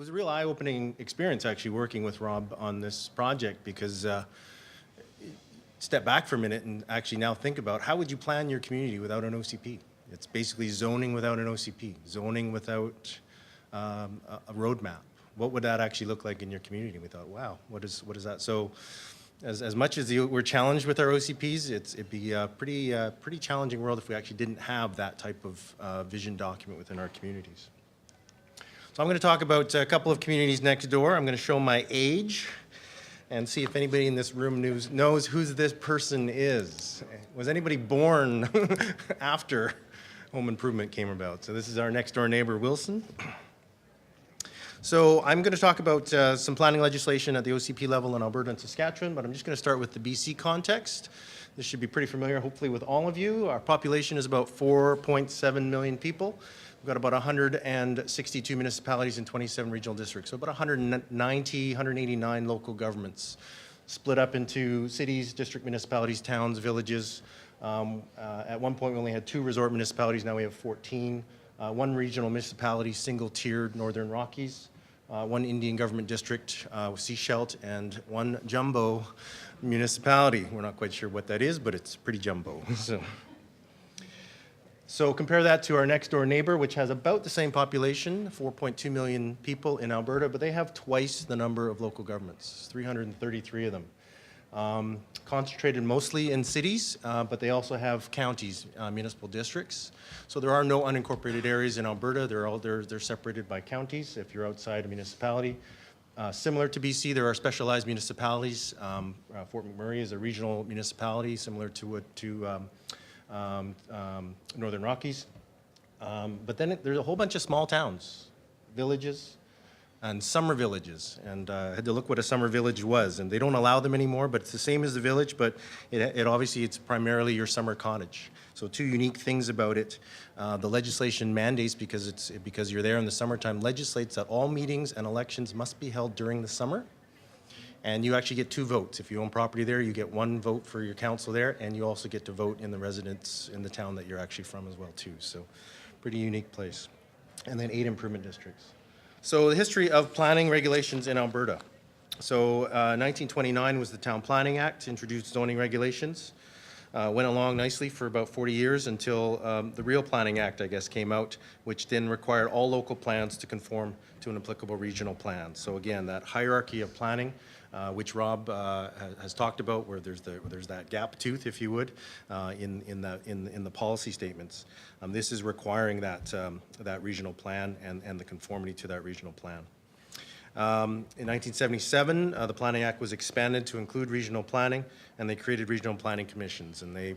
was a real eye-opening experience actually working with Rob on this project because step back for a minute and actually now think about how would you plan your community without an OCP? It's basically zoning without an OCP, zoning without a roadmap. What would that actually look like in your community? We thought, wow, what is that? So as much as we're challenged with our OCPs, it'd be a pretty challenging world if we actually didn't have that type of vision document within our communities. So I'm going to talk about a couple of communities next door. I'm going to show my age and see if anybody in this room knows who this person is. Was anybody born after home improvement came about? So this is our next door neighbor, Wilson. So I'm going to talk about some planning legislation at the OCP level in Alberta and Saskatchewan, but I'm just going to start with the BC context. This should be pretty familiar, hopefully, with all of you. Our population is about 4.7 million people. We've got about 162 municipalities in 27 regional districts, so about 190, 189 local governments, split up into cities, district municipalities, towns, villages. At one point, we only had 2 resort municipalities. Now we have 14. 1 regional municipality, single-tiered Northern Rockies. 1 Indian government district with Seashelt, and 1 jumbo municipality. We're not quite sure what that is, but it's pretty jumbo. So compare that to our next door neighbor, which has about the same population, 4.2 million people in Alberta, but they have twice the number of local governments, 333 of them. Concentrated mostly in cities, but they also have counties, municipal districts. So there are no unincorporated areas in Alberta. They're separated by counties if you're outside a municipality. Similar to BC, there are specialized municipalities. Fort McMurray is a regional municipality similar to Northern Rockies. But then there's a whole bunch of small towns, villages, and summer villages, and I had to look what a summer village was, and they don't allow them anymore, but it's the same as the village, but it obviously it's primarily your summer cottage. So 2 unique things about it. The legislation mandates, because you're there in the summertime, legislates that all meetings and elections must be held during the summer, and you actually get 2 votes. If you own property there, you get 1 vote for your council there, and you also get to vote in the residents in the town that you're actually from as well too. So pretty unique place. And then 8 improvement districts. So the history of planning regulations in Alberta. So 1929 was the Town Planning Act, introduced zoning regulations. Went along nicely for about 40 years until the Real Planning Act, I guess, came out, which then required all local plans to conform to an applicable regional plan. So again, that hierarchy of planning, which Rob has talked about, where there's that gap tooth, if you would, in the policy statements. This is requiring that regional plan and the conformity to that regional plan. In 1977, the Planning Act was expanded to include regional planning, and they created regional planning commissions, and they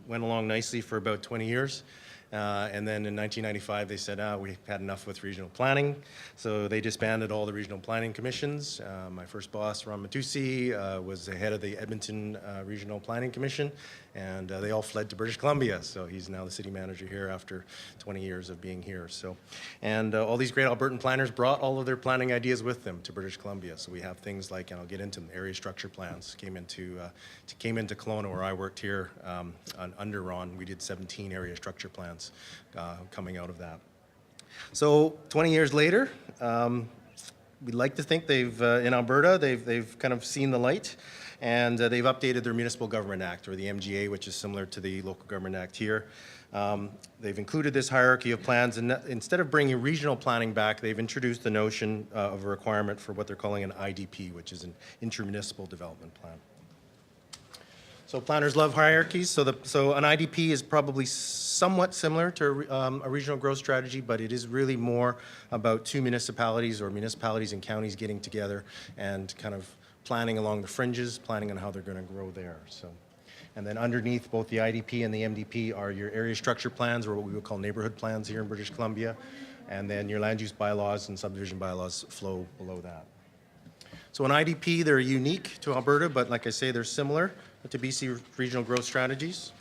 went along nicely for about 20 years. And then in 1995, they said, we've had enough with regional planning. So they disbanded all the regional planning commissions. My first boss, Ron Matusi, was the head of the Edmonton Regional Planning Commission, and they all fled to British Columbia. So he's now the city manager here after 20 years of being here. So, and all these great Albertan planners brought all of their planning ideas with them to British Columbia. So we have things like, and I'll get into them, area structure plans came into Kelowna, where I worked here under Ron. We did 17 area structure plans coming out of that. So 20 years later, we'd like to think they've, in Alberta, they've kind of seen the light, and they've updated their Municipal Government Act, or the MGA, which is similar to the Local Government Act here. They've included this hierarchy of plans, and instead of bringing regional planning back, they've introduced the notion of a requirement for what they're calling an IDP, which is an intermunicipal development plan. So planners love hierarchies. So an IDP is probably somewhat similar to a regional growth strategy, but it is really more about 2 municipalities or municipalities and counties getting together and kind of planning along the fringes, planning on how they're going to grow there. So, and then underneath both the IDP and the MDP are your area structure plans, or what we would call neighborhood plans here in British Columbia, and then your land use bylaws and subdivision bylaws flow below that. So an IDP, they're unique to Alberta, but like I say, they're similar to BC regional growth strategies.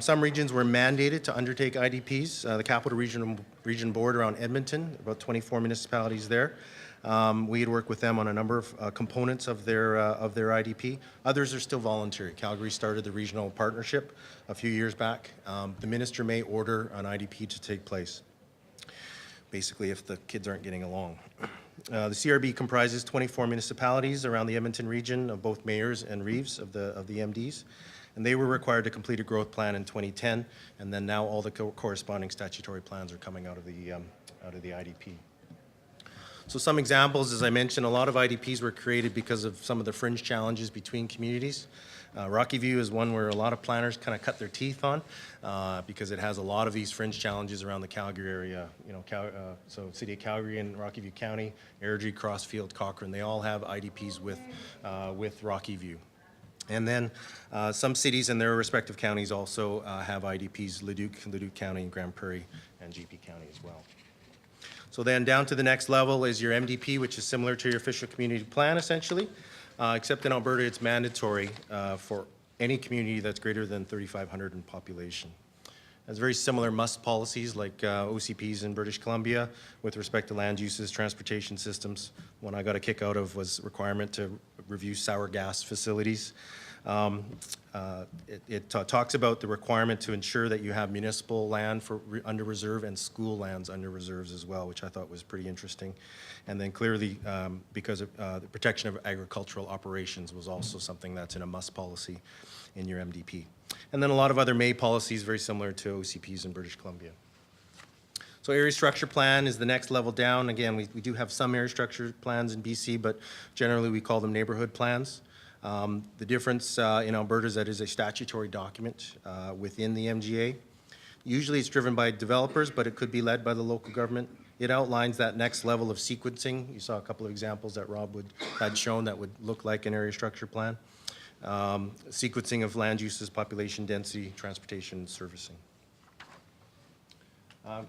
Some regions were mandated to undertake IDPs. The Capital Region Board around Edmonton, about 24 municipalities there. We had worked with them on a number of components of their IDP. Others are still voluntary. Calgary started the regional partnership a few years back. The minister may order an IDP to take place. basically if the kids aren't getting along. The CRB comprises 24 municipalities around the Edmonton region of both mayors and reeves of the MDs, and they were required to complete a growth plan in 2010, and then now all the corresponding statutory plans are coming out of the IDP. So some examples, as I mentioned, a lot of IDPs were created because of some of the fringe challenges between communities. Rocky View is one where a lot of planners kind of cut their teeth on because it has a lot of these fringe challenges around the Calgary area. You know, so City of Calgary and Rocky View County, Airdrie, Crossfield, Cochrane, they all have IDPs with Rocky View. And then some cities in their respective counties also have IDPs, Leduc County, Grand Prairie, and GP County as well. So then down to the next level is your MDP, which is similar to your official community plan, essentially. Except in Alberta, it's mandatory for any community that's greater than 3,500 in population. There's very similar must policies like OCPs in British Columbia with respect to land uses, transportation systems. One I got a kick out of was requirement to review sour gas facilities. It talks about the requirement to ensure that you have municipal land for under reserve and school lands under reserves as well, which I thought was pretty interesting. And then clearly, because of the protection of agricultural operations was also something that's in a must policy in your MDP. And then a lot of other May policies very similar to OCPs in British Columbia. So area structure plan is the next level down. Again, we do have some area structure plans in BC, but generally we call them neighborhood plans. The difference in Alberta is that it is a statutory document within the MGA. Usually it's driven by developers, but it could be led by the local government. It outlines that next level of sequencing. You saw a couple of examples that Rob had shown that would look like an area structure plan. Sequencing of land uses, population density, transportation, and servicing.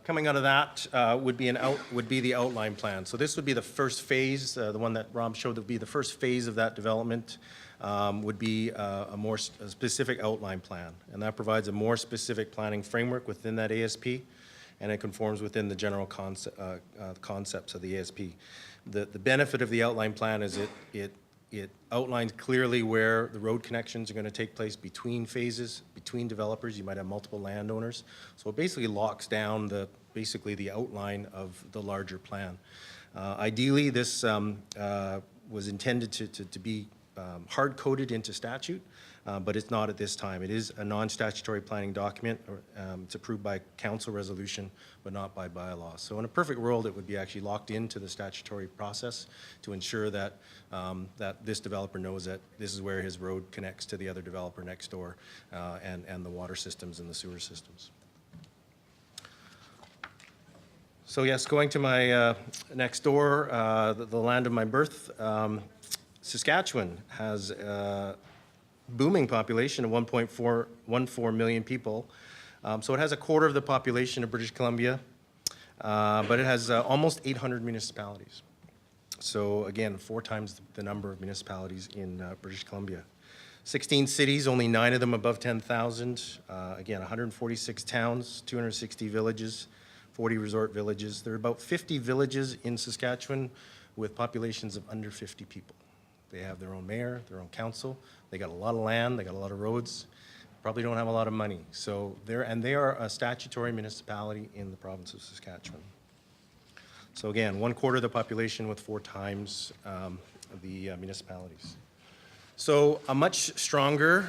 Coming out of that would be the outline plan. So this would be the first phase. The one that Rob showed would be the first phase of that development. Would be a more specific outline plan, and that provides a more specific planning framework within that ASP, and it conforms within the general concepts of the ASP. The benefit of the outline plan is it outlines clearly where the road connections are going to take place between phases, between developers. You might have multiple landowners. So it basically locks down basically the outline of the larger plan. Ideally, this was intended to be hard-coded into statute, but it's not at this time. It is a non-statutory planning document. It's approved by council resolution, but not by bylaw. So in a perfect world, it would be actually locked into the statutory process to ensure that that this developer knows that this is where his road connects to the other developer next door, and the water systems and the sewer systems. So yes, going to my next door, the land of my birth, Saskatchewan has a booming population of 1.414 million people. So it has a quarter of the population of British Columbia, but it has almost 800 municipalities. So again, 4 times the number of municipalities in British Columbia. 16 cities, only 9 of them above 10,000. Again, 146 towns, 260 villages, 40 resort villages. There are about 50 villages in Saskatchewan with populations of under 50 people. They have their own mayor, their own council. They got a lot of land, they got a lot of roads, probably don't have a lot of money. So they are a statutory municipality in the province of Saskatchewan. So again, 1/4 of the population with 4 times the municipalities. So a much stronger,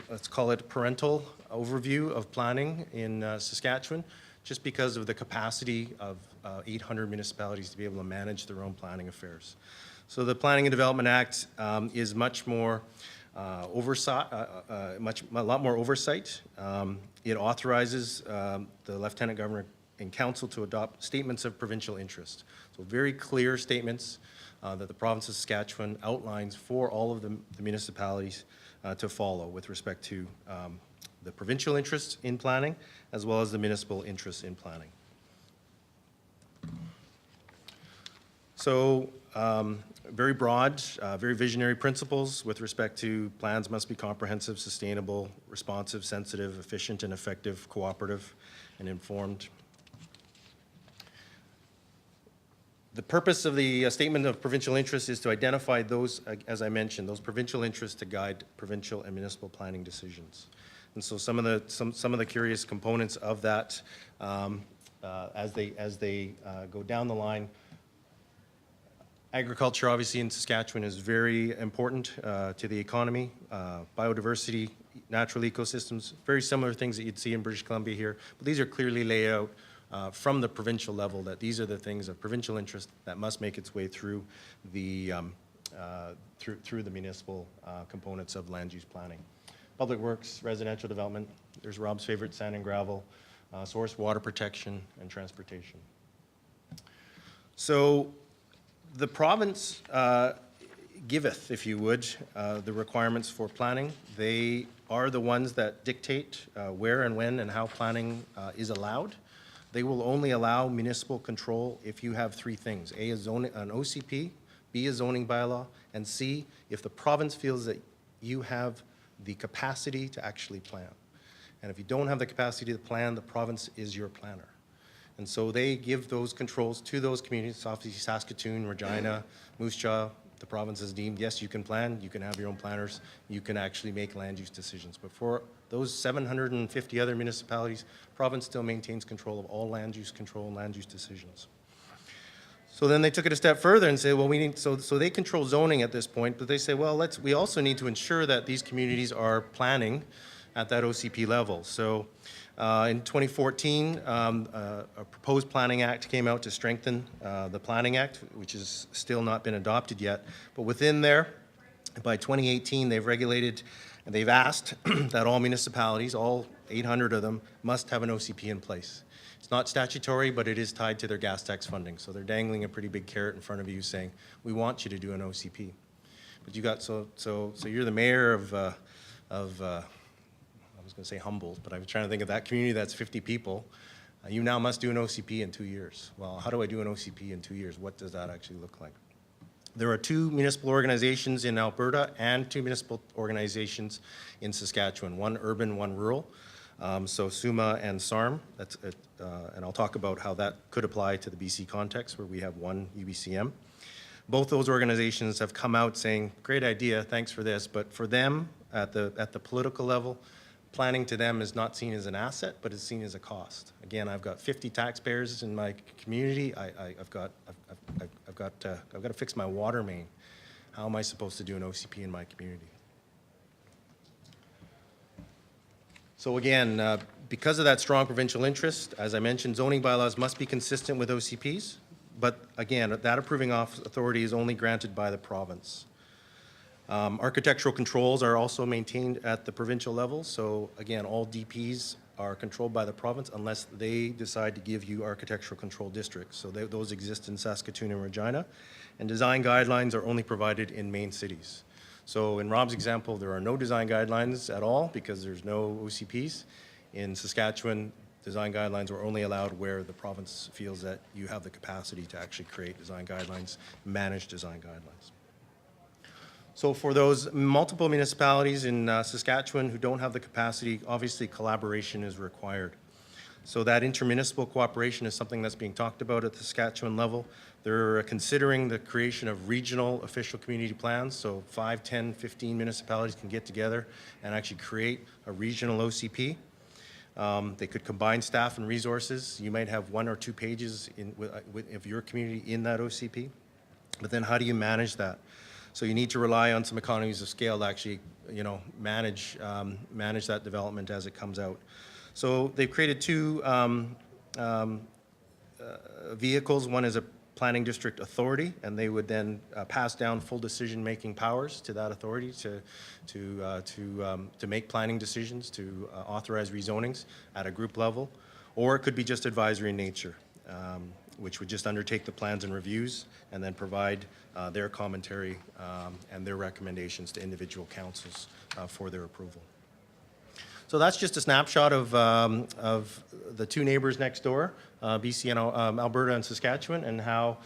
let's call it parental overview of planning in Saskatchewan, just because of the capacity of 800 municipalities to be able to manage their own planning affairs. So the Planning and Development Act is much more oversight, a lot more oversight. It authorizes the Lieutenant Governor and Council to adopt statements of provincial interest. So very clear statements that the province of Saskatchewan outlines for all of the municipalities to follow with respect to the provincial interests in planning as well as the municipal interests in planning. So very broad, very visionary principles with respect to plans must be comprehensive, sustainable, responsive, sensitive, efficient, and effective, cooperative, and informed. The purpose of the Statement of Provincial Interest is to identify those, as I mentioned, those provincial interests to guide provincial and municipal planning decisions. And so some of the curious components of that as they go down the line. Agriculture, obviously, in Saskatchewan is very important to the economy. Biodiversity, natural ecosystems, very similar things that you'd see in British Columbia here. But these are clearly laid out from the provincial level, that these are the things of provincial interest that must make its way through the, through the municipal components of land use planning. Public works, residential development, there's Rob's favorite, sand and gravel, source water protection, and transportation. So the province giveth, if you would, the requirements for planning. They are the ones that dictate where and when and how planning is allowed. They will only allow municipal control if you have three things: A, is an OCP, B, a zoning bylaw, and C, if the province feels that you have the capacity to actually plan. And if you don't have the capacity to plan, the province is your planner. And so they give those controls to those communities, obviously Saskatoon, Regina, Moose Jaw. The province has deemed, yes, you can plan, you can have your own planners, you can actually make land use decisions. But for those 750 other municipalities, province still maintains control of all land use control and land use decisions. So then they took it a step further and said, well, we need, so they control zoning at this point, but they say, well, we also need to ensure that these communities are planning at that OCP level. So in 2014, a proposed planning act came out to strengthen the Planning Act, which has still not been adopted yet. But within there, by 2018, they've regulated and they've asked that all municipalities, all 800 of them, must have an OCP in place. It's not statutory, but it is tied to their gas tax funding. So they're dangling a pretty big carrot in front of you saying, we want you to do an OCP. But you got, so you're the mayor of I was going to say Humboldt, but I was trying to think of that community that's 50 people. You now must do an OCP in 2 years. Well, how do I do an OCP in 2 years? What does that actually look like? There are 2 municipal organizations in Alberta and 2 municipal organizations in Saskatchewan, one urban, one rural. So SUMA and SARM, that's it, and I'll talk about how that could apply to the BC context where we have one UBCM. Both those organizations have come out saying, great idea, thanks for this, but for them at the political level, planning to them is not seen as an asset, but it's seen as a cost. Again, I've got 50 taxpayers in my community. I've got to fix my water main. How am I supposed to do an OCP in my community? So again, because of that strong provincial interest, as I mentioned, zoning bylaws must be consistent with OCPs. But again, that approving authority is only granted by the province. Architectural controls are also maintained at the provincial level. So again, all DPs are controlled by the province unless they decide to give you architectural control districts. So those exist in Saskatoon and Regina. And design guidelines are only provided in main cities. So in Rob's example, there are no design guidelines at all because there's no OCPs. In Saskatchewan, design guidelines are only allowed where the province feels that you have the capacity to actually create design guidelines, manage design guidelines. So for those multiple municipalities in Saskatchewan who don't have the capacity, obviously collaboration is required. So that intermunicipal cooperation is something that's being talked about at the Saskatchewan level. They're considering the creation of regional official community plans. So 5, 10, 15 municipalities can get together and actually create a regional OCP. They could combine staff and resources. You might have 1 or 2 pages of your community in that OCP. But then how do you manage that? So you need to rely on some economies of scale to actually, manage that development as it comes out. So they've created 2 vehicles. One is a planning district authority, and they would then pass down full decision-making powers to that authority to make planning decisions, to authorize rezonings at a group level, or it could be just advisory in nature, which would just undertake the plans and reviews and then provide their commentary and their recommendations to individual councils for their approval. So that's just a snapshot of the 2 neighbors next door, BC and Alberta and Saskatchewan, and how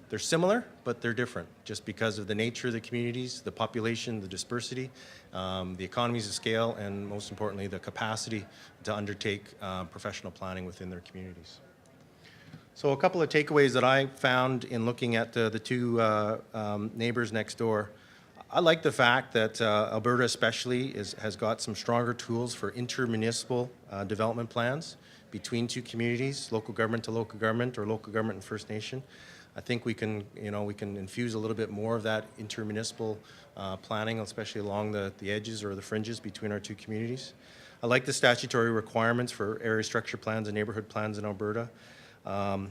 they're similar, but they're different just because of the nature of the communities, the population, the dispersity, the economies of scale, and most importantly, the capacity to undertake professional planning within their communities. So a couple of takeaways that I found in looking at the 2 neighbors next door. I like the fact that Alberta especially has got some stronger tools for intermunicipal development plans. between two communities, local government to local government or local government and First Nation. I think we can, we can infuse a little bit more of that intermunicipal planning, especially along the edges or the fringes between our two communities. I like the statutory requirements for area structure plans and neighborhood plans in Alberta. I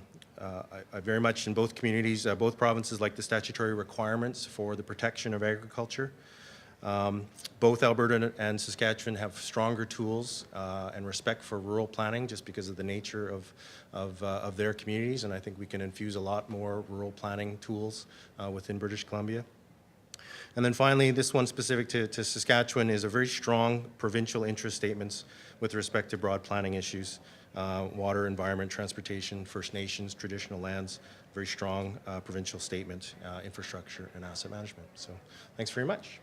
very much in both communities, both provinces like the statutory requirements for the protection of agriculture. Both Alberta and Saskatchewan have stronger tools and respect for rural planning just because of the nature of their communities, and I think we can infuse a lot more rural planning tools within British Columbia. And then finally, this one specific to Saskatchewan is a very strong provincial interest statements with respect to broad planning issues, water, environment, transportation, First Nations, traditional lands, very strong provincial statement, infrastructure and asset management. So thanks very much.